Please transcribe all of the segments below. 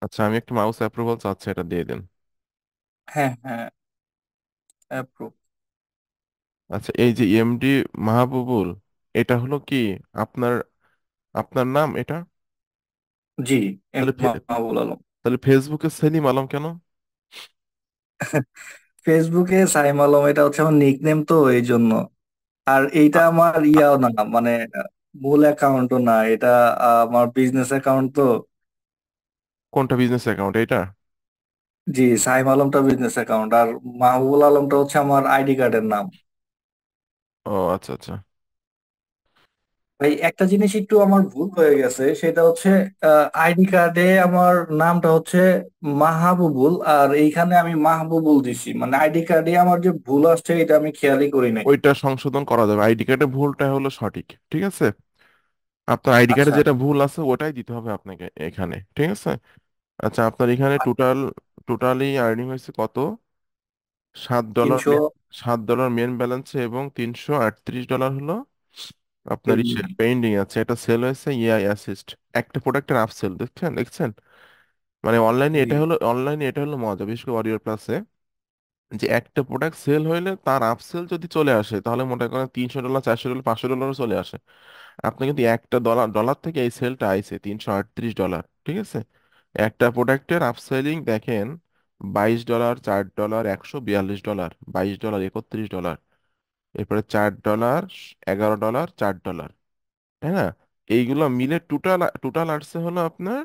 আচ্ছা, আমি একটা মাউস অ্যাপ্রুভাল চাচ্ছি, এটা দিয়ে দিন। হ্যাঁ হ্যাঁ, অ্যাপ্রুভ। আচ্ছা, এই যে এমডি মাহবুবুল, এটা হলো কি আপনার আপনার নাম এটা? জি, এম তাহলে মাহবুল আলম। তাহলে ফেসবুকে সেলিম আলম কেন? ফেসবুকে সাইম আলম, এটা হচ্ছে আমার নিকনেম তো এই জন্য। আর এইটা আ- আমার আ- ইয়াও না, মানে মূল অ্যাকাউন্টও না এটা, আমার বিজনেস অ্যাকাউন্ট তো। কোনটা বিজনেস অ্যাকাউন্ট এটা? জি, সাইম আলমটা বিজনেস অ্যাকাউন্ট, আর মাহবুবুল আলমটা হচ্ছে আমার আইডি কার্ডের নাম। ও আচ্ছা আচ্ছা। ভাই, একটা জিনিস একটু আমার ভুল হয়ে গেছে, সেটা হচ্ছে আইডি কার্ডে আমার নামটা হচ্ছে মাহবুবুল, আর এইখানে আমি মাহবুবুল দিছি, মানে আইডি কার্ডে আমার যে ভুল আসছে এটা আমি খেয়ালই করি নাই। ওইটা সংশোধন করা যাবে, আইডি কার্ডে ভুলটা হলো সঠিক, ঠিক আছে? আপনার আইডি কার্ডে আচ্ছা। যেটা ভুল আছে ওটাই দিতে হবে আপনাকে এখানে, ঠিক আছে? আচ্ছা, আপনার এখানে টোটালি আর্নিং হয়েছে কত? 7 ডলার। 300। 7 ডলার মেন ব্যালেন্সে এবং $338 হলো আপনার ইসে পেন্ডিং। পেন্ডিং আছে। এটা সেল হয়েছে এআই অ্যাসিস্ট, একটা প্রোডাক্টের আপসেল, দেখছেন দেখছেন? মানে জি। অনলাইনে এটা হলো মজা, বিশেষ করে অরিয়র প্লাসে, যে একটা প্রোডাক্ট সেল হইলে তার আপসেল যদি চলে আসে তাহলে মনে করেন $300, $400, $500 চলে আসে। আপনি কিন্তু একটা ডলার ডলার থেকে এই সেলটা আইছে $338, ঠিক আছে? একটা প্রোডাক্টের আপসেলিং দেখেন, $22, $4, $142, $22, $31, এরপরে $4, $11, $4, তাই না? এইগুলো মিলে টোটাল টোটাল আসছে হলো আপনার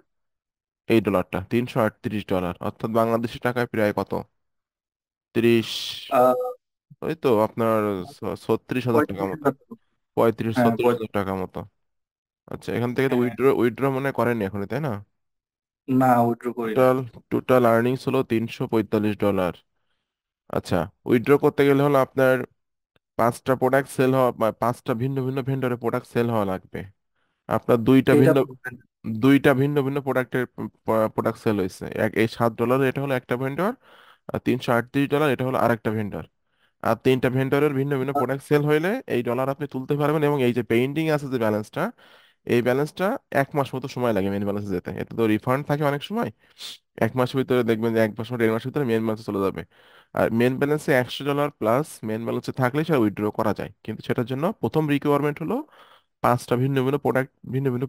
এই ডলারটা $338, অর্থাৎ বাংলাদেশি টাকায় প্রায় কত? 30, আহ ওই তো আপনার 36,000 টাকা 35 মতো। হাজার। 35 হ্যাঁ, 36,000 টাকা মতো। আচ্ছা, এখান থেকে তো হ্যাঁ। উইথড্র মনে হয় করেননি এখনই, তাই না? না, উইথড্র করি নাই। টোটাল টোটাল আর্নিংস হলো $345। আচ্ছা, উইথড্র করতে গেলে হলো আপনার পাঁচটা প্রোডাক্ট সেল হওয়া বা পাঁচটা ভিন্ন ভিন্ন ভেন্ডরের প্রোডাক্ট সেল হওয়া লাগবে। আপনার এইটা বলবেন। দুইটা ভিন্ন ভিন্ন প্রোডাক্টের প্রোডাক্ট সেল হয়েছে, এই $7 এটা হলো একটা ভেন্ডর, আর $338 এটা হলো আরেকটা ভেন্ডর। আর তিনটা ভেন্ডরের ভিন্ন ভিন্ন প্রোডাক্ট সেল হইলে এই ডলার আপনি তুলতে পারবেন, এবং এই যে পেইন্টিং আছে যে ব্যালেন্সটা, এই ব্যালেন্সটা 1 মাস মতো সময় লাগে মেন ব্যালেন্সে যেতে। এতে তো রিফান্ড থাকে অনেক সময়। 1 মাসের ভিতরে দেখবেন যে 1 মাস বা 1.5 মাসের ভিতরে মেন ব্যালেন্সে চলে যাবে। আর মেন ব্যালেন্সে $100 প্লাস মেন ব্যালেন্সে থাকলে সেটা উইথড্র করা যায়, কিন্তু সেটার জন্য প্রথম রিকোয়ারমেন্ট হলো পাঁচটা ভিন্ন ভিন্ন প্রোডাক্ট, ভিন্ন ভিন্ন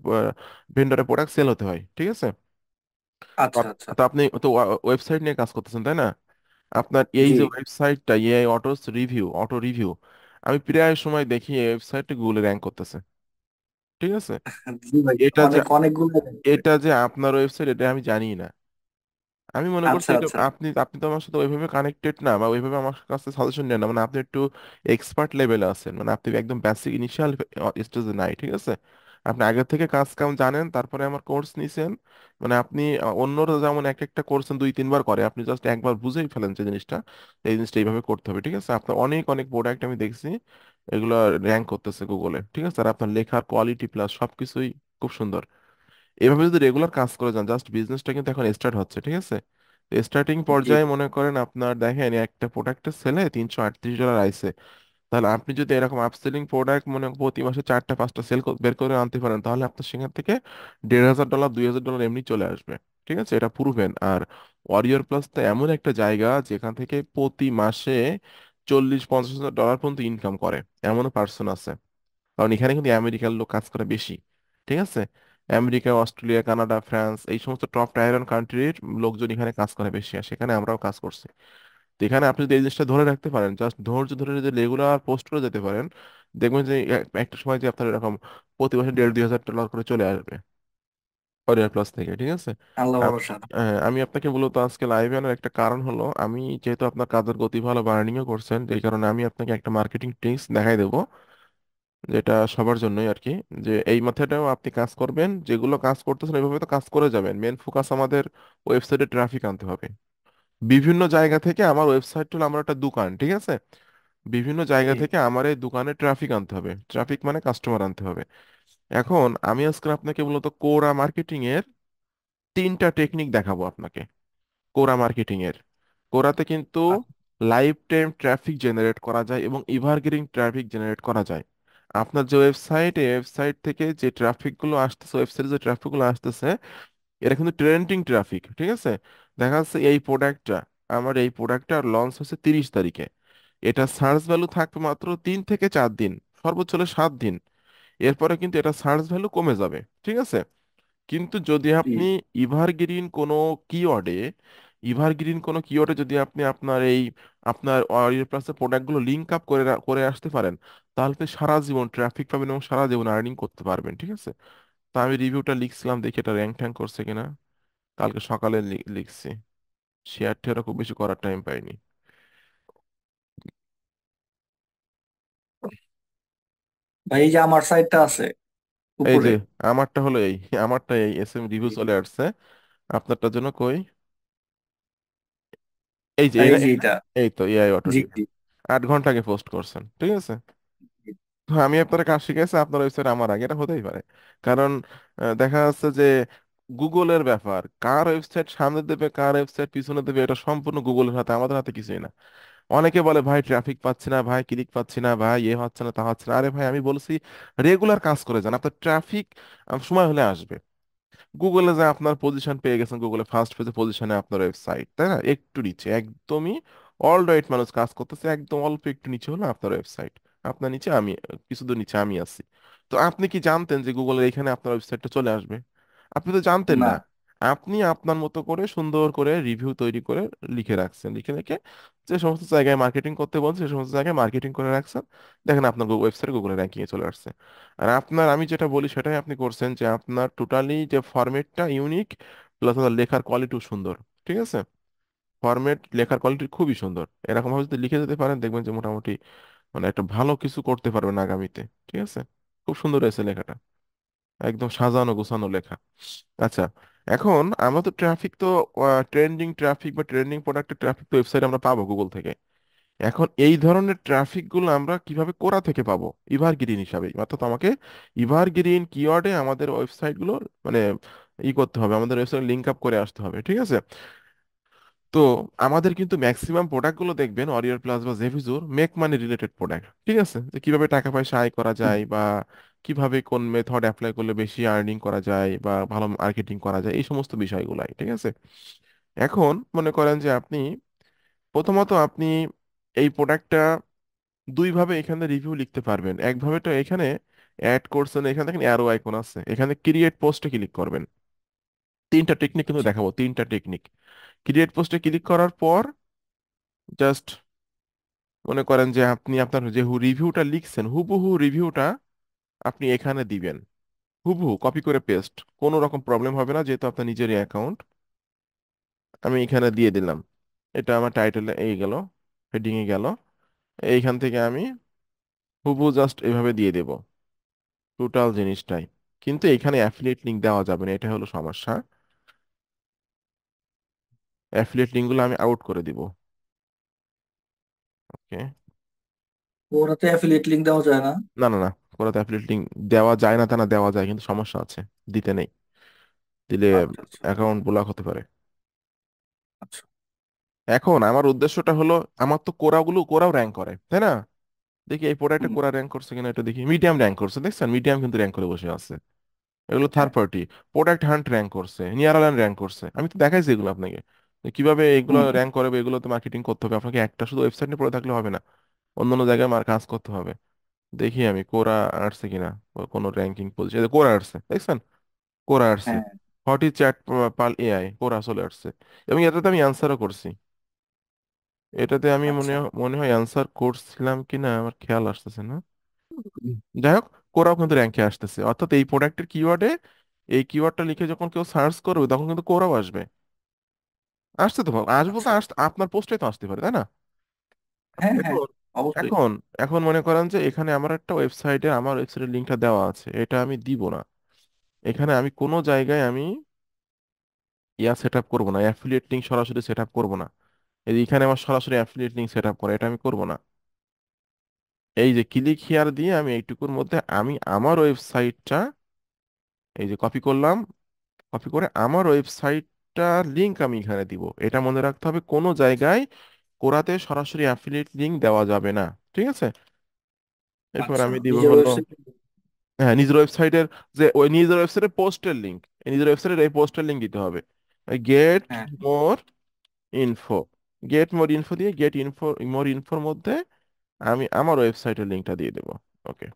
ভেন্ডরের প্রোডাক্ট সেল হতে হয়, ঠিক আছে? তো আচ্ছা আচ্ছা। তো আপনি তো ওয়েবসাইট নিয়ে কাজ করতেছেন, তাই না? আপনার এই জি। যে ওয়েবসাইটটা এআই অটো রিভিউ, আমি প্রায় সময় দেখি এই ওয়েবসাইটটা গুগলে র্যাঙ্ক করতেছে, ঠিক আছে? জি ভাই, এটা যে অনেকগুলো আছে। এটা যে আপনার ওয়েবসাইট এটা আমি জানি না। আমি মনে করছি আচ্ছা এটা আচ্ছা। আপনি আপনি তো আমার সাথে ওইভাবে কানেক্টেড না, বা ওইভাবে আমার কাছে সাজেশন নেন না, মানে আপনি একটু এক্সপার্ট লেভেলে আছেন, মানে আপনি একদম বেসিক ইনিশিয়াল স্টেজে নাই, ঠিক আছে? আপনি আগে থেকে কাজ কাম জানেন, তারপরে আমার কোর্স নিছেন। মানে আপনি অন্যরা যেমন এক একটা কোর্স 2-3 বার করে, আপনি জাস্ট একবার বুঝেই ফেলেন যে জিনিসটা, এই জিনিসটা এইভাবে করতে হবে, ঠিক আছে? আপনার অনেক অনেক প্রোডাক্ট আমি দেখছি, এগুলো র্যাঙ্ক করতেছে গুগলে, ঠিক আছে? আর আপনার লেখার কোয়ালিটি প্লাস সবকিছুই খুব সুন্দর। এভাবে যদি রেগুলার কাজ করে যান, জাস্ট বিজনেসটা কিন্তু এখন স্টার্ট হচ্ছে, ঠিক আছে? স্টার্টিং জি। পর্যায়ে মনে করেন আপনার দেখেন একটা প্রোডাক্টের সেলে $338 আইছে, তাহলে আপনি যদি এরকম আপসেলিং প্রোডাক্ট মনে করেন প্রতি মাসে 4টা 5টা সেল বের করে আনতে পারেন, তাহলে আপনার সেখান থেকে $1,500 $2,000 এমনি চলে আসবে, ঠিক আছে? এটা প্রুভেন। আর ওয়ারিয়র প্লাস তো এমন একটা জায়গা যেখান থেকে প্রতি মাসে 40-50 হাজার ডলার পর্যন্ত ইনকাম করে এমনও পার্সন আছে, কারণ এখানে কিন্তু আমেরিকার লোক কাজ করে বেশি, ঠিক আছে? আমেরিকা, অস্ট্রেলিয়া, কানাডা, ফ্রান্স, এই সমস্ত টপ টায়ার ওয়ান কান্ট্রির লোকজন এখানে কাজ করে বেশি, আর সেখানে আমরাও কাজ করছি। তো এখানে আপনি যদি এই জিনিসটা ধরে রাখতে পারেন, জাস্ট ধৈর্য ধরে যদি রেগুলার পোস্ট করে যেতে পারেন, দেখবেন যে একটা সময় যে আপনার এরকম প্রতি মাসে 1,500-2,000 ডলার করে চলে আসবে অরিয়ার প্লাস থেকে, ঠিক আছে? আল্লাহ আম- ভরসা। আমি আপনাকে মূলত আজকে লাইভে আনার একটা কারণ হলো, আমি যেহেতু আপনার কাজের গতি ভালো, বার্নিংও করছেন, এই কারণে আমি আপনাকে একটা মার্কেটিং ট্রিক্স দেখাই দেবো, যেটা সবার জন্যই আর কি। যে এই মেথডেও আপনি কাজ করবেন, যেগুলো কাজ করতেছেন এইভাবে তো কাজ করে যাবেন, মেন ফোকাস আমাদের ওয়েবসাইটে ট্রাফিক আনতে হবে। বিভিন্ন জায়গা থেকে আমার ওয়েবসাইট হলো আমার একটা দোকান, ঠিক আছে? বিভিন্ন জায়গা জি। থেকে আমার এই দোকানে ট্রাফিক আনতে হবে, ট্রাফিক মানে কাস্টমার আনতে হবে। এখন আমি আজকে আপনাকে মূলত কোরা মার্কেটিং এর 3টা টেকনিক দেখাবো আপনাকে। কোরা মার্কেটিং এর, কোরাতে কিন্তু লাইফ টাইম ট্রাফিক জেনারেট করা যায় এবং এভারগ্রিন ট্রাফিক জেনারেট করা যায়। আপনার যে ওয়েবসাইট, এই ওয়েবসাইট থেকে যে ট্রাফিক গুলো আসতেছে, ওয়েবসাইটে যে ট্রাফিক গুলো আসতেছে, এটা কিন্তু ট্রেন্ডিং ট্রাফিক, ঠিক আছে? দেখা যাচ্ছে এই প্রোডাক্টটা লঞ্চ হচ্ছে 30 তারিখে, এটা সার্চ ভ্যালু থাকবে মাত্র 3 থেকে 4 দিন, সর্বোচ্চ হলে 7 দিন। এরপরে কিন্তু এটা সার্চ ভ্যালু কমে যাবে, ঠিক আছে? কিন্তু যদি জি। আপনি ইভারগ্রিন কোনো কিওয়ার্ডে কিওয়ার্ডে যদি আপনি আপনার অরিয়ের প্লাসের প্রোডাক্টগুলো লিঙ্ক আপ করে আসতে পারেন, তাহলে তো সারা জীবন ট্রাফিক পাবেন এবং সারা জীবন আর্নিং করতে পারবেন, ঠিক আছে? তো আমি রিভিউটা লিখছিলাম, দেখি এটা র্যাঙ্ক ট্যাঙ্ক করছে কিনা। কালকে সকালে লিখছি, শেয়ার টেয়ারও খুব বেশি করার টাইম পাইনি। ভাই এই যে আমার সাইটটা আছে এই উপরে। যে আমারটা হলো এই আমারটা এই SM রিভিউ চলে আসছে। আপনারটার জন্য কই? এই যে এই এই না, যে এই না? এটা। এই তো এআই অটো জি রিভিউ, জি। 8 ঘন্টা আগে পোস্ট করছেন, ঠিক আছে? তো আমি আপনার কাজ শিখেছি আপনার ওয়েবসাইট আমার আগে, এটা হতেই পারে। কারণ দেখা যাচ্ছে যে গুগলের ব্যাপার, কার ওয়েবসাইট সামনে দেবে কার ওয়েবসাইট পিছনে দেবে এটা সম্পূর্ণ গুগলের হাতে, আমাদের হাতে কিছুই না। অনেকে বলে ভাই ট্রাফিক পাচ্ছি না, ভাই ক্লিক পাচ্ছি না, ভাই এ হচ্ছে না তা হচ্ছে না। আরে ভাই আমি বলছি রেগুলার কাজ করে যান, আপনার ট্রাফিক সময় হলে আসবে। গুগলে যে আপনার পজিশন পেয়ে গেছেন, গুগলে ফার্স্ট পেজে পজিশনে আপনার ওয়েবসাইট, তাই না? একটু নিচে একদমই অল রাইট মানুষ কাজ করতেছে, একদম অল্প একটু নিচে হলো আপনার ওয়েবসাইট। আপনার নিচে আমি, কিছু দূর নিচে আমি আছি। তো আপনি কি জানতেন যে গুগলের এখানে আপনার ওয়েবসাইটটা চলে আসবে? আপনি তো জানতেন না না। আপনি আপনার মতো করে সুন্দর করে রিভিউ তৈরি করে লিখে রাখছেন, লিখে রেখে যে সমস্ত জায়গায় মার্কেটিং করতে বলছে সে সমস্ত জায়গায় মার্কেটিং করে রাখছেন। দেখেন আপনার ওয়েবসাইট গুগলের র্যাঙ্কিং এ চলে আসছে। আর আমি যেটা বলি সেটাই আপনি করছেন, যে আপনার টোটালি যে ফরম্যাটটা ইউনিক, প্লাস লেখার কোয়ালিটিও সুন্দর, ঠিক আছে? ফরম্যাট লেখার কোয়ালিটি খুবই সুন্দর, এরকম ভাবে যদি লিখে যেতে পারেন দেখবেন যে মোটামুটি মানে একটা ভালো কিছু করতে পারবেন আগামীতে, ঠিক আছে? খুব সুন্দর হয়েছে লেখাটা, একদম সাজানো গোছানো লেখা। আচ্ছা, এখন আমরা তো ট্রাফিক তো ট্রেন্ডিং ট্রাফিক বা ট্রেন্ডিং প্রোডাক্টের ট্রাফিক তো ওয়েবসাইট আমরা পাবো গুগল থেকে। এখন এই ধরনের ট্রাফিক গুলো আমরা কিভাবে কোরা থেকে পাবো? ইভারগ্রিন হিসাবে, অর্থাৎ আমাকে ইভারগ্রিন কিওয়ার্ডে আমাদের ওয়েবসাইট গুলো মানে করতে হবে, আমাদের ওয়েবসাইট লিংক আপ করে আসতে হবে, ঠিক আছে? তো আমাদের কিন্তু ম্যাক্সিমাম প্রোডাক্ট গুলো দেখবেন অরিয়র প্লাস বা জেভিজুর মেক মানি রিলেটেড প্রোডাক্ট, ঠিক আছে? যে কিভাবে টাকা পয়সা আয় করা যায়, বা কিভাবে কোন মেথড অ্যাপ্লাই করলে বেশি আর্নিং করা যায় বা ভালো মার্কেটিং করা যায়, এই সমস্ত বিষয়গুলাই, ঠিক আছে? এখন মনে করেন যে প্রথমত আপনি এই প্রোডাক্টটা দুইভাবে এখানে রিভিউ লিখতে পারবেন। একভাবে তো এখানে অ্যাড করছেন, এখানে দেখেন অ্যারো আইকন আছে, এখানে ক্রিয়েট পোস্টে ক্লিক করবেন। 3টা টেকনিক কিন্তু দেখাবো, 3টা টেকনিক। ক্রিয়েট পোস্টে ক্লিক করার পর জাস্ট মনে করেন যে আপনি আপনার যে রিভিউটা লিখছেন হুবহু রিভিউটা আপনি এখানে দিবেন, হুবহু কপি করে পেস্ট, কোনো রকম প্রবলেম হবে না যেহেতু আপনার নিজেরই অ্যাকাউন্ট। আমি এখানে দিয়ে দিলাম, এটা আমার টাইটেলে এই গেল, হেডিং এ গেল। এইখান থেকে আমি হুবহু জাস্ট এভাবে দিয়ে দেব টোটাল জিনিসটাই। কিন্তু এখানে অ্যাফিলিয়েট লিংক দেওয়া যাবে না, এটা হলো সমস্যা। অ্যাফিলিয়েট লিঙ্কগুলো আমি আউট করে দিব। ওকে। ওরাতে অ্যাফিলিয়েট লিংক দেওয়া যায় না? না না না, কোথাও অ্যাফিলিয়েট লিঙ্ক দেওয়া যায় না তা না, দেওয়া যায় কিন্তু সমস্যা আছে, দিতে নেই, দিলে আচ্ছা আচ্ছা অ্যাকাউন্ট ব্লক হতে পারে। আচ্ছা। এখন আমার উদ্দেশ্যটা হলো, আমার তো কোরাও র্যাঙ্ক করে, তাই না? দেখি এই প্রোডাক্টে হুম, কোরা র্যাঙ্ক করছে কিনা, এটা দেখি। মিডিয়াম র্যাঙ্ক করছে, দেখছেন? মিডিয়াম কিন্তু র্যাঙ্ক করে বসে আছে। এগুলো থার্ড হ্যাঁ পার্টি। প্রোডাক্ট হান্ট র্যাঙ্ক করছে, নিয়ারল্যান্ড র্যাঙ্ক করছে, আমি তো দেখাইছি এগুলো আপনাকে যে কিভাবে এগুলো হুম র্যাঙ্ক করে, এগুলোতে মার্কেটিং করতে হবে। আপনাকে একটা শুধু ওয়েবসাইট নিয়ে পড়ে থাকলে হবে না, অন্যান্য জায়গায় কাজ করতে হবে। দেখি আমি কোরা আসছে কিনা, ও কোনো র্যাঙ্কিং পজিশন, কোরা আসছে, দেখছেন? কোরা আসছে, হ্যাঁ। হট চ্যাট পাল এআই কোরা চলে আসছে। এবং এটাতে আমি অ্যান্সারও করছি, এটাতে আমি আচ্ছা। মনে হয় অ্যান্সার করছিলাম কিনা আমার খেয়াল আসতেছে না। যাই হোক, কোরাও কিন্তু র্যাঙ্কে আসতেছে, অর্থাৎ এই প্রোডাক্টের কিওয়ার্ডে এই কিওয়ার্ডটা লিখে যখন কেউ সার্চ করবে তখন কিন্তু কোরাও আসবে। আসতে তো আসবো তো আচ্ছা। আপনার পোস্টে তো আসতে পারে, তাই না? হ্যাঁ হ্যাঁ, এখন অবশ্যই। এখন এখন মনে করেন যে এখানে আমার ওয়েবসাইটের লিঙ্কটা দেওয়া আছে, এটা আমি দিব না। এখানে আমি কোনো জায়গায় আমি সেট আপ করবো না, অ্যাফিলিয়েট লিঙ্ক সরাসরি সেট আপ করবো না। এখানে আমার সরাসরি অ্যাফিলিয়েট লিঙ্ক সেট আপ করা, এটা আমি করবো না। এই যে ক্লিক হিয়ার দিয়ে আমি এইটুকুর মধ্যে আমি আমার ওয়েবসাইটটা এই যে কপি করলাম, কপি করে আমার ওয়েবসাইটটা লিংক আমি এখানে দিব। এটা মনে রাখতে হবে, কোনো জায়গায় কোরাতে সরাসরি অ্যাফিলিয়েট লিংক দেওয়া যাবে না, ঠিক আছে? এরপর আচ্ছা, আমি দিব নিজের হলো, ওয়েবসাইট। হ্যাঁ, নিজের ওয়েবসাইটের, যে ওই নিজের ওয়েবসাইটের পোস্টের লিংক, নিজের ওয়েবসাইটের এই পোস্টের লিঙ্ক দিতে হবে, গেট হ্যাঁ। মোর ইনফো। গেট মোর ইনফো দিয়ে গেট ইনফো মোর ইনফোর মধ্যে আমি আমার ওয়েবসাইটের লিঙ্কটা দিয়ে দেবো। ওকে,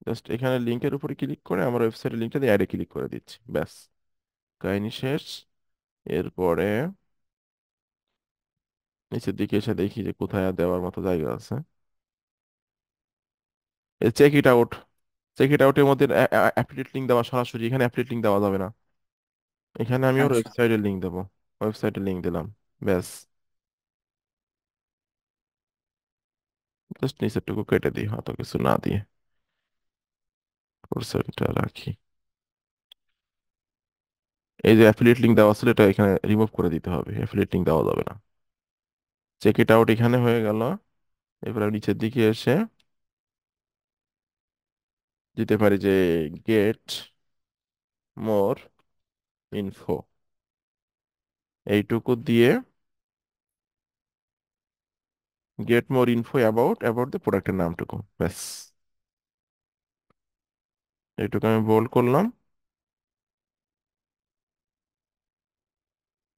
জাস্ট এখানে লিঙ্কের উপরে ক্লিক করে আমার ওয়েবসাইটের লিঙ্কটা দিয়ে অ্যাডে ক্লিক করে দিচ্ছি, ব্যাস কাহিনী শেষ। এরপরে নিচের দিকে এসে দেখি যে কোথায় আর দেওয়ার মতো জায়গা আছে। Check it out, check it আউটের মধ্যে অ্যাফিলিয়েট লিঙ্ক দেওয়া সরাসরি, এখানে অ্যাফিলিয়েট লিঙ্ক দেওয়া যাবে না, এখানে আমি ওর আচ্ছা। ওয়েবসাইটের লিঙ্ক দেবো। ওয়েবসাইটের লিঙ্ক দিলাম, ব্যাস। জাস্ট নিচেরটুকু কেটে দিই, অত কিছু না দিয়ে ওয়েবসাইটটা রাখি। এই যে অ্যাফিলিয়েট লিঙ্ক দেওয়া ছিল এটা এখানে রিমুভ করে দিতে হবে, অ্যাফিলিয়েট লিঙ্ক দেওয়া যাবে না। চেক ইট আউট এখানে হয়ে গেল। এরপর আমি নিচের দিকে এসে দিতে পারি যে গেট মোর ইনফো, এইটুকু দিয়ে gate more info about about the প্রোডাক্টের নামটুকু, ব্যাস। এইটুকু আমি বোল্ড করলাম,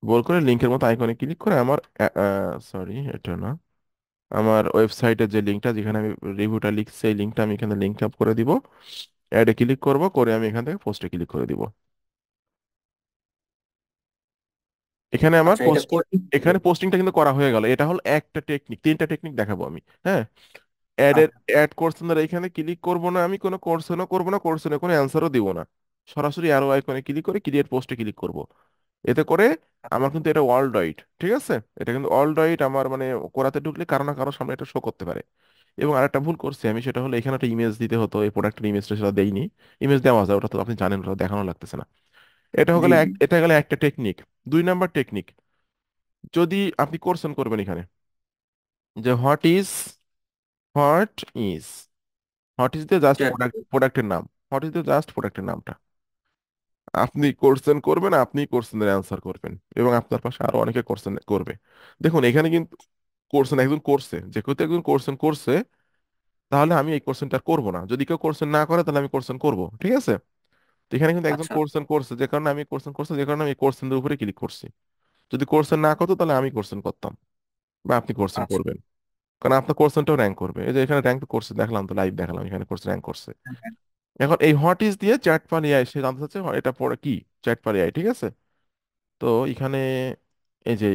বোল্ড করে লিঙ্কের মতো আইকনে ক্লিক করে আমার, সরি এটা না, আমার ওয়েবসাইটের যে লিঙ্কটা যেখানে আমি রিভিউটা লিখছি সেই লিঙ্কটা আমি এখানে লিঙ্ক আপ করে দিব, অ্যাডে ক্লিক করব, করে আমি এখান থেকে পোস্টে ক্লিক করে দিব। এখানে আমার আচ্ছা, এটা পোস্ট, করতে এখানে পোস্টিংটা কিন্তু করা হয়ে গেল। এটা হলো একটা টেকনিক, তিনটা টেকনিক দেখাবো আমি, হ্যাঁ। অ্যাডের অ্যাড কোর্সনের এখানে ক্লিক করব না, আমি কোনো কোর্সনও করব না, কোর্সনে কোনো অ্যান্সারও দিব না, সরাসরি অ্যারো আইকনে ক্লিক করে ক্রিয়েট পোস্টে ক্লিক করব। এতে করে আমার কিন্তু এটা ওয়ার্ল্ড ওয়াইড, ঠিক আছে, এটা কিন্তু ওয়ার্ল্ড ওয়াইড আমার মানে করাতে ঢুকলে কারো না কারো সামনে এটা শো করতে পারে। এবং আরেকটা ভুল করছি আমি, সেটা হলো এখানে একটা ইমেজ দিতে হতো, এই প্রোডাক্টের ইমেজটা সেটা দেইনি। ইমেজ দেওয়া যায়, ওটা তো আপনি জানেন, ওটা দেখানো লাগতেছে না। এটা জি, হলো জি। এটা গেলে একটা টেকনিক। 2 নাম্বার টেকনিক, যদি আপনি কোশ্চেন করবেন এখানে যে what is what is the just chat. প্রোডাক্টের নাম, হোয়াট ইজ দ্য জাস্ট প্রোডাক্টের নামটা আপনি কোশ্চেন করবেন, আপনি কোশ্চেনের অ্যান্সার করবেন, এবং আপনার পাশে আরো অনেকে কোশ্চেন করবে। দেখুন এখানে কিন্তু কোশ্চেন একজন করছে, যে কেউ তো একজন কোশ্চেন করছে, তাহলে আমি এই কোশ্চেনটা করবো না। যদি কেউ কোশ্চেন না করে তাহলে আমি কোশ্চেন করব, ঠিক আছে। তো এখানে কিন্তু একজন আচ্ছা, কোশ্চেন করছে, যে কারণে আমি কোশ্চেন করছে, যে কারণে আমি কোশ্চেনের উপরে ক্লিক করছি। যদি কোশ্চেন না করতো তাহলে আমি কোশ্চেন করতাম, বা আপনি কোশ্চেন আচ্ছা। করবেন, কারণ আপনার কোশ্চেনটাও র্যাঙ্ক করবে। এই যে এখানে র্যাঙ্ক তো করছে, দেখলাম তো, লাইভ দেখালাম, এখানে কোর্স র্যাঙ্ক করছে। হ্যাঁ, এখন এই হোয়াট ইজ দিয়ে চ্যাট পাল এআই সে জানতে চাচ্ছে এটা পড়ে কি, চ্যাট পাল এআই, ঠিক আছে। তো এখানে এই যে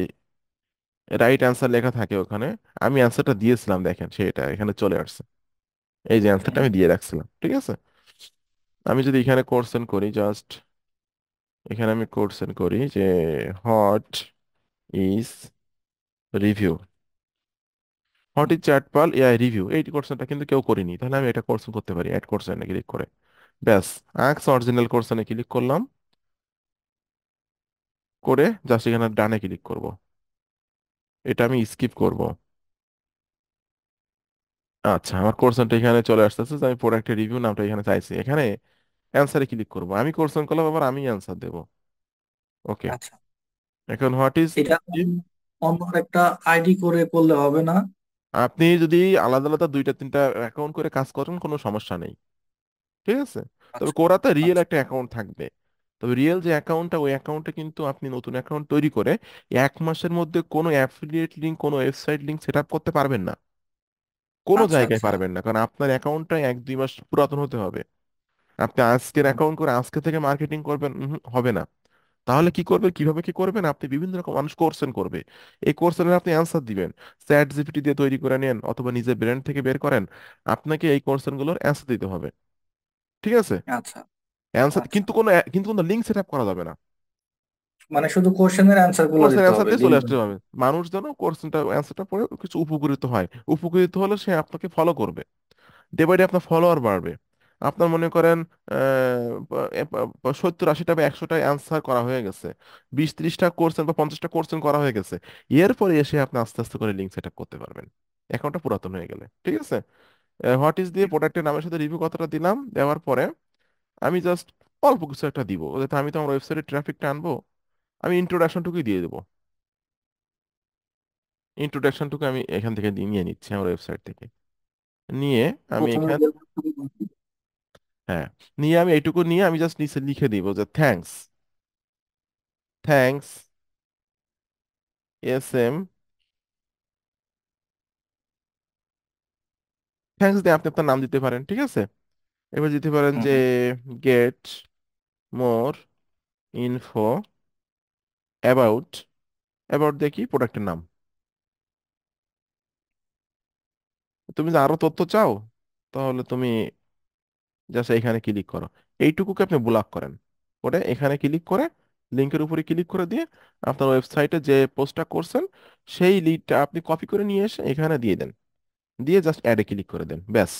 রাইট অ্যান্সার লেখা থাকে ওখানে, আমি অ্যান্সারটা দিয়েছিলাম, দেখেন সেটা এখানে চলে আসছে, এই যে অ্যান্সারটা হ্যাঁ। আমি দিয়ে রাখছিলাম, ঠিক আছে। আমি যদি এখানে কোশ্চেন করি, জাস্ট এখানে আমি কোশ্চেন করি যে what is review, what is ChatPal AI review, এই কোশ্চেনটা কিন্তু কেউ করিনি, তাহলে আমি এটা কোশ্চেন করতে পারি অ্যাড কোশ্চেনে ক্লিক করে, ব্যাস। আক্স অরিজিনাল কোশ্চেনে ক্লিক করলাম, করে জাস্ট এখানে ডানে ক্লিক করব, এটা আমি স্কিপ করব। আচ্ছা, আমার কোশ্চেনটা এখানে চলে আসতেছে যে আমি প্রোডাক্টের রিভিউ নামটা এখানে চাইছি, এখানে অ্যান্সারে ক্লিক করব, আমি কোশ্চেন করলাম, আবার আমি অ্যান্সার দেব। ওকে, আচ্ছা, এখন হোয়াট ইজ, এটা অন্য একটা আইডি করে করলে হবে না? আপনি যদি আলাদা আলাদা দুইটা তিনটা অ্যাকাউন্ট করে কাজ করেন কোনো সমস্যা নেই, ঠিক আছে। তবে আচ্ছা, কোরাতে রিয়েল আচ্ছা, একটা অ্যাকাউন্ট থাকবে। তবে রিয়েল যে অ্যাকাউন্টটা, ওই অ্যাকাউন্টে কিন্তু আপনি নতুন অ্যাকাউন্ট তৈরি করে 1 মাসের মধ্যে কোনো অ্যাফিলিয়েট লিঙ্ক, কোনো ওয়েবসাইট লিঙ্ক সেট আপ করতে পারবেন না, কোনো আচ্ছা, জায়গায় আচ্ছা, পারবেন না, কারণ আপনার অ্যাকাউন্টটা 1-2 মাস পুরাতন হতে হবে। আপনি আজকের অ্যাকাউন্ট করে আজকে থেকে মার্কেটিং করবেন, হবে না। তাহলে কি করবেন, কিভাবে কি করবেন, আপনি বিভিন্ন রকম মানুষ কোশ্চেন করবে, এই কোশ্চেনের আপনি অ্যান্সার দিবেন, চ্যাট জিপিটি দিয়ে তৈরি করে নেন অথবা নিজের ব্রেন থেকে বের করেন, আপনাকে এই কোশ্চেনগুলোর অ্যান্সার দিতে হবে, ঠিক আছে। আচ্ছা, অ্যান্সার আচ্ছা। কিন্তু কোনো লিঙ্ক সেট আপ করা যাবে না, মানে শুধু কোশ্চেনের অ্যান্সার গুলো কোর্সের দিতে অ্যান্সার হবে, দিয়ে চলে লিঙ্ক? আসতে হবে। মানুষ যেন কোর্সটা অ্যান্সারটা পড়ে কিছু উপকৃত হয়, উপকৃত হলে সে আপনাকে ফলো করবে, ডে বাই ডে আপনার ফলোয়ার বাড়বে। আপনার মনে করেন 70-80টা বা 100টা অ্যান্সার করা হয়ে গেছে, 20-30টা কোর্সেন বা 50টা কোর্সেন করা হয়ে গেছে, এরপরে এসে আপনি আস্তে আস্তে করে লিঙ্ক সেট আপ করতে পারবেন, অ্যাকাউন্টটা পুরাতন হয়ে গেলে, ঠিক আছে। হোয়াট ইজ দিয়ে প্রোডাক্টের নামের সাথে রিভিউ কথাটা দিলাম, দেওয়ার পরে আমি জাস্ট অল্প কিছু একটা দিব, যাতে আমি তো আমার ওয়েবসাইটে ট্রাফিকটা আনবো, আমি ইন্ট্রোডাকশনটুকুই দিয়ে দেবো। ইন্ট্রোডাকশনটুকু আমি এখান থেকে নিয়ে নিচ্ছি আমার ওয়েবসাইট থেকে, নিয়ে আমি প্রথমে এখানে, বলবো, হ্যাঁ, নিয়ে আমি এইটুকু নিয়ে আমি জাস্ট নিচে লিখে দিব যে thanks, thanks S M, thanks দিয়ে আপনি আপনার নাম দিতে পারেন, ঠিক আছে। এবার দিতে পারেন হুম যে হুম। Get more info about, about দিয়ে কি প্রোডাক্টের নাম। তুমি যদি আরো তথ্য চাও তাহলে তুমি জাস্ট এখানে ক্লিক করো, এইটুকুকে আপনি ব্লক করেন, করে এখানে ক্লিক করে লিঙ্কের উপরে ক্লিক করে দিয়ে আপনার ওয়েবসাইটে যে পোস্টটা করছেন সেই লিডটা আপনি কপি করে নিয়ে এসে এখানে দিয়ে দেন, দিয়ে জাস্ট অ্যাডে ক্লিক করে দেন, ব্যাস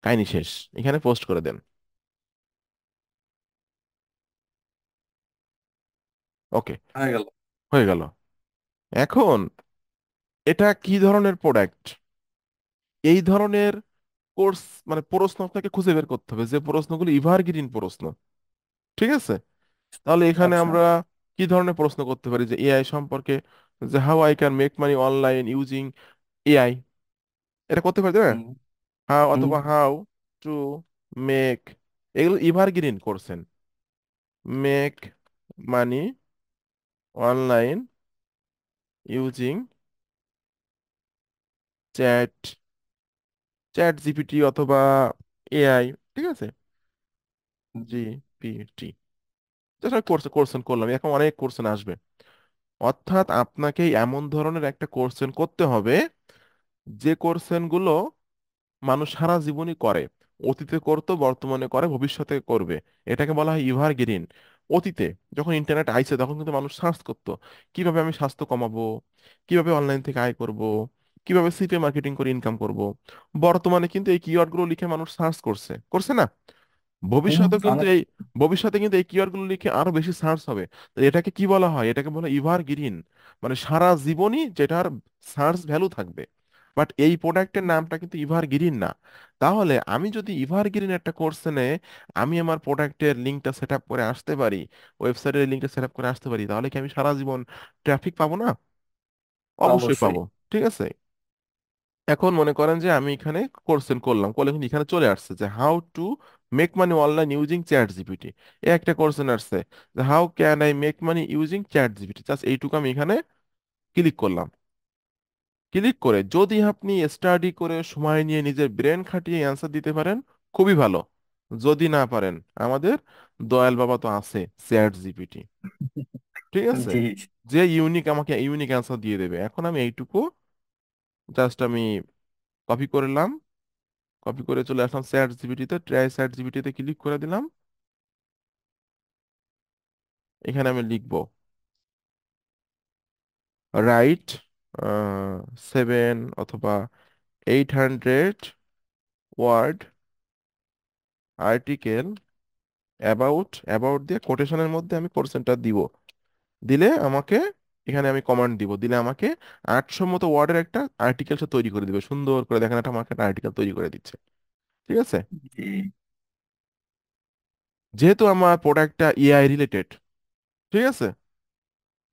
কাহিনী শেষ, এখানে পোস্ট করে দেন। ওকে, হয়ে গেল। হয়ে গেল। এখন এটা কি ধরনের প্রোডাক্ট, এই ধরনের কোর্স মানে প্রশ্ন আপনাকে খুঁজে বের করতে হবে, যে প্রশ্নগুলো এভারগ্রিন প্রশ্ন, ঠিক আছে। তাহলে এখানে আচ্ছা। আমরা কি ধরনের প্রশ্ন করতে পারি, যে এআই সম্পর্কে, যে how I can make money online using AI, এটা করতে পারি তাই না? হুম হাউ হুম। অথবা হাউ টু মেক, এগুলো evergreen question, make money online using chat, chat GPT অথবা এআই, ঠিক আছে, জিপিটি, জাস্ট আমি কোর্সন করলাম, এখন অনেক কোর্সন আসবে। অর্থাৎ আপনাকে এমন ধরনের একটা কোর্সেন করতে হবে যে কোর্সেন গুলো মানুষ সারা জীবনই করে, অতীতে করতো, বর্তমানে করে, ভবিষ্যতে করবে। এটাকে বলা হয় এভারগ্রিন। অতীতে যখন ইন্টারনেট আইছে তখন কিন্তু মানুষ সার্চ করতো কিভাবে আমি স্বাস্থ্য কমাবো, কিভাবে অনলাইন থেকে আয় করব, কিভাবে সিপে মার্কেটিং করে ইনকাম করব। বর্তমানে কিন্তু এই কিওয়ার্ড গুলো লিখে মানুষ সার্চ করছে, করছে না? হুম, ভবিষ্যতেও কিন্তু অনেক। এই, ভবিষ্যতে কিন্তু এই কিওয়ার্ড গুলো লিখে আরো বেশি সার্চ হবে। তো এটাকে কি বলা হয়, এটাকে বলা হয় এভারগ্রিন, মানে সারা জীবনই যেটার সার্চ ভ্যালু থাকবে। বাট এই প্রোডাক্টের নামটা কিন্তু এভারগ্রিন না। তাহলে আমি যদি এভারগ্রিন একটা কোর্সে নে আমি আমার প্রোডাক্টের লিঙ্কটা সেট আপ করে আসতে পারি, ওয়েবসাইটের লিঙ্কটা সেট আপ করে আসতে পারি, তাহলে কি আমি সারা জীবন ট্রাফিক পাবো না? অবশ্যই অবশ্যই। পাবো, ঠিক আছে। এখন মনে করেন যে আমি এখানে কোশ্চেন করলাম, করলে কিন্তু এখানে চলে আসছে যে how to make money online using ChatGPT, এ একটা কোশ্চেন আসছে যে how can I make money using ChatGPT, just এইটুকু আমি এখানে ক্লিক করলাম। ক্লিক করে যদি আপনি স্টাডি করে সময় নিয়ে নিজের ব্রেন খাটিয়ে অ্যান্সার দিতে পারেন, খুবই ভালো। যদি না পারেন, আমাদের দয়াল বাবা তো আছে, চ্যাট জিপিটি, ঠিক আছে, জি যে ইউনিক আমাকে ইউনিক অ্যান্সার দিয়ে দেবে। এখন আমি এইটুকু জাস্ট আমি কপি করলাম, কপি করে চলে আসলাম চ্যাট জিপিটিতে, ট্রাই চ্যাট জিপিটিতে ক্লিক করে দিলাম। এখানে আমি লিখবো রাইট 7 অথবা 800 ওয়ার্ড আর্টিকেল অ্যাবাউট, অ্যাবাউট দিয়ে কোটেশনের মধ্যে আমি কোশ্চেনটা দিব, দিলে আমাকে এখানে আমি কমান্ড দিব, দিলে আমাকে 800 মতো ওয়ার্ডের একটা আর্টিকেল সে তৈরি করে দিবে, সুন্দর করে দেখেন একটা আমাকে একটা আর্টিকেল তৈরি করে দিচ্ছে, ঠিক আছে। জি যেহেতু আমার প্রোডাক্টটা এআই রিলেটেড, ঠিক আছে,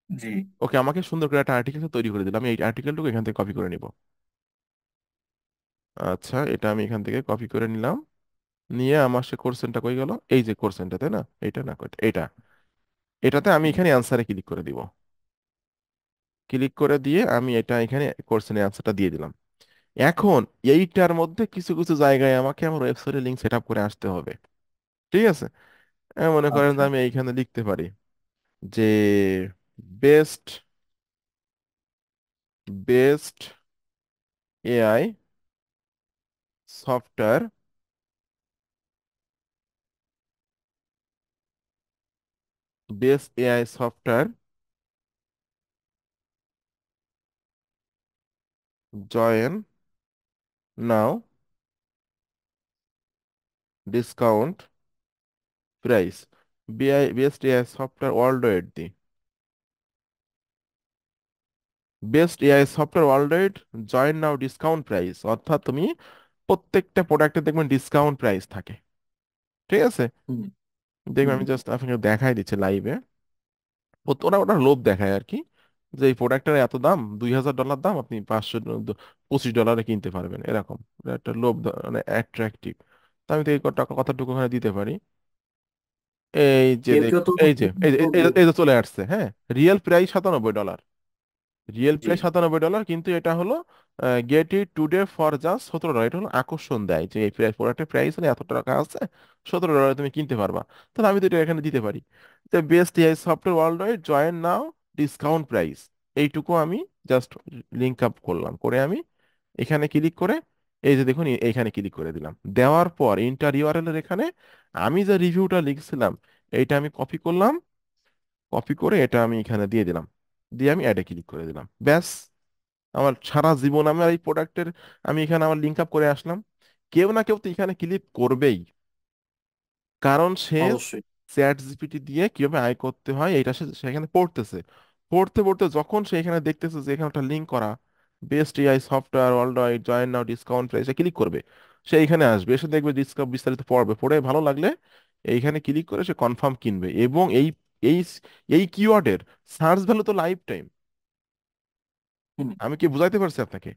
জি ওকে আমাকে সুন্দর করে একটা আর্টিকেল তৈরি করে দিলাম, আমি এই আর্টিকেলটুকু এখান থেকে কপি করে নিব। আচ্ছা, এটা আমি এখান থেকে কপি করে নিলাম, নিয়ে আমার সে কোশ্চেনটা কই গেল, এই যে কোশ্চেনটা, তাই না, এটা না এটা, এটাতে আমি এখানে অ্যান্সারে ক্লিক করে দিব, ক্লিক করে দিয়ে আমি এটা এখানে কোশ্চেনের অ্যান্সারটা দিয়ে দিলাম। এখন এইটার মধ্যে কিছু কিছু জায়গায় আমাকে আমার ওয়েবসাইটে লিংক সেট আপ করে আসতে হবে, ঠিক আছে। মনে করেন যে আচ্ছা। আমি এইখানে লিখতে পারি যে best, best AI software, best AI software join now, discount price, BI best AI software worldwide the, best AI software worldwide join now discount price, অর্থাৎ তুমি প্রত্যেকটা প্রোডাক্টে দেখবেন ডিসকাউন্ট প্রাইস থাকে, ঠিক আছে। হুম দেখবেন হুম। আমি জাস্ট আপনাকে দেখাই দিচ্ছি লাইভে, ওরা ওটা লোভ দেখায় আর কি, যে এই প্রোডাক্টের এত দাম, $2000 দাম, আপনি 525 ডলারে কিনতে পারবেন, এরকম একটা লোভ মানে অ্যাট্রাকটিভ। তো আমি তো এই টাকা কতটুকু ওখানে দিতে পারি। এই যে কেউ কেউ দেখুন, তো এই যে এই যে এই বলবে। যে এই যে চলে আসছে, হ্যাঁ। রিয়েল প্রাইস $97, রিয়েল জি। প্রাইস $97, কিন্তু এটা হলো get it today for just $17। এটা হলো আকর্ষণ দেয় যে এই প্রোডাক্টের প্রাইস হলে এত টাকা আছে, $17 তুমি কিনতে পারবা। তাহলে আমি তো এটা এখানে দিতে পারি যে best AI software worldwide, join now, discount price. এইটুকু আমি জাস্ট লিঙ্ক আপ করলাম, করে আমি এখানে ক্লিক করে, এই যে দেখুন এইখানে ক্লিক করে দিলাম। দেওয়ার পর ইন্টার ইউআরএল এর এখানে আমি যে রিভিউটা লিখছিলাম এইটা আমি কপি করলাম, কপি করে এটা আমি এখানে দিয়ে দিলাম, দিয়ে আমি অ্যাডে ক্লিক করে দিলাম, ব্যাস। আমার সারা জীবন আমি আর এই প্রোডাক্টের আমি এখানে আমার লিঙ্ক আপ করে আসলাম। কেউ না কেউ তো এখানে ক্লিক করবেই, কারণ সে অবশ্যই। চ্যাট জিপিটি দিয়ে কিভাবে আয় করতে হয় এটা সে সেখানে পড়তেছে। পড়তে পড়তে যখন সে এখানে দেখতেছে যে এখানে একটা লিঙ্ক করা, best AI software worldwide, join now, discount প্রাইসে ক্লিক করবে। সে এখানে আসবে, এসে দেখবে ডিসকাউন্ট বিস্তারিত পড়বে, পড়ে ভালো লাগলে এইখানে ক্লিক করে সে কনফার্ম কিনবে। এবং এই এই কিওয়ার্ডের সার্চ ভ্যালু তো লাইফ টাইম। হুম। আমি কি বুঝাইতে পারছি আপনাকে?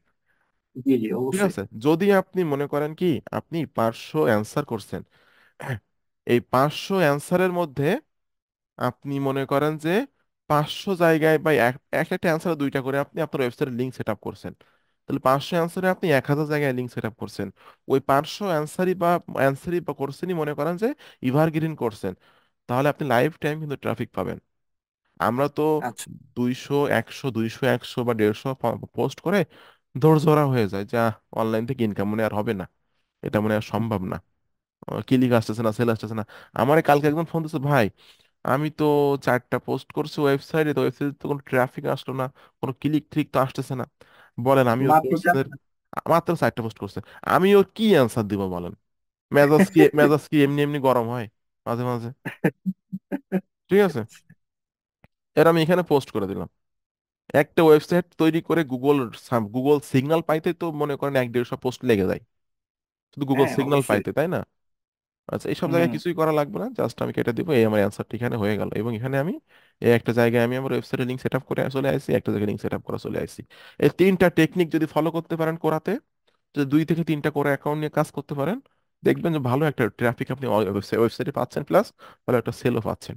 জি জি ঠিক অবশ্যই। আছে, যদি আপনি মনে করেন কি আপনি 500 অ্যান্সার করছেন, এই 500 অ্যান্সারের মধ্যে আপনি মনে করেন যে 500 জায়গায় বা এক একটা অ্যান্সারে দুইটা করে আপনি আপনার ওয়েবসাইটের লিঙ্ক সেট আপ করছেন, তাহলে 500 অ্যান্সারে আপনি 1000 জায়গায় লিঙ্ক সেট আপ করছেন। ওই 500 অ্যান্সারই বা কোর্সেনই মনে করেন যে এভারগ্রিন করছেন, তাহলে আপনি লাইফ টাইম কিন্তু ট্রাফিক পাবেন। আমরা তো আচ্ছা। 200 100 200 100 বা 150 পোস্ট করে দৌড় হয়ে যায় যা, অনলাইন থেকে ইনকাম মনে আর হবে না, এটা মনে আর সম্ভব না, ক্লিক আসতেছে না, সেল আসতেছে না। আমার কালকে একজন ফোন দিচ্ছে, ভাই আমি তো 4টা পোস্ট করছি ওয়েবসাইটে, তো ওয়েবসাইটে তো কোনো ট্রাফিক আসলো না, কোনো ক্লিক ট্রিক তো আসতেছে না। বলেন আমি ওর মাত্র কোর্সের মাত্র 4টা পোস্ট করছে, আমি ওর কি অ্যান্সার দিব বলেন? মেজাজ কি এমনি এমনি গরম হয় মাঝে মাঝে? ঠিক আছে, এর আমি এখানে পোস্ট করে দিলাম। একটা ওয়েবসাইট তৈরি করে গুগল সিগন্যাল পাইতে তো মনে করেন 150 পোস্ট লেগে যায়, শুধু গুগল হ্যাঁ সিগন্যাল অবশ্যই। পাইতে, তাই না? আচ্ছা, এইসব জায়গায় হুম। কিছুই করা লাগবে না, জাস্ট আমি কেটে দিব, এই আমার অ্যান্সারটি এখানে হয়ে গেল। এবং এখানে আমি এই একটা জায়গায় আমি আমার ওয়েবসাইটের লিঙ্ক সেট আপ করে চলে আসি, একটা জায়গায় লিঙ্ক সেট আপ করে চলে আসি। এই 3টা টেকনিক যদি ফলো করতে পারেন কোরাতে, যদি 2 থেকে 3টা করে অ্যাকাউন্ট নিয়ে কাজ করতে পারেন, দেখবেন যে ভালো একটা ট্রাফিক আপনি ওয়েবসাইটে পাচ্ছেন, প্লাস ভালো একটা সেলও পাচ্ছেন।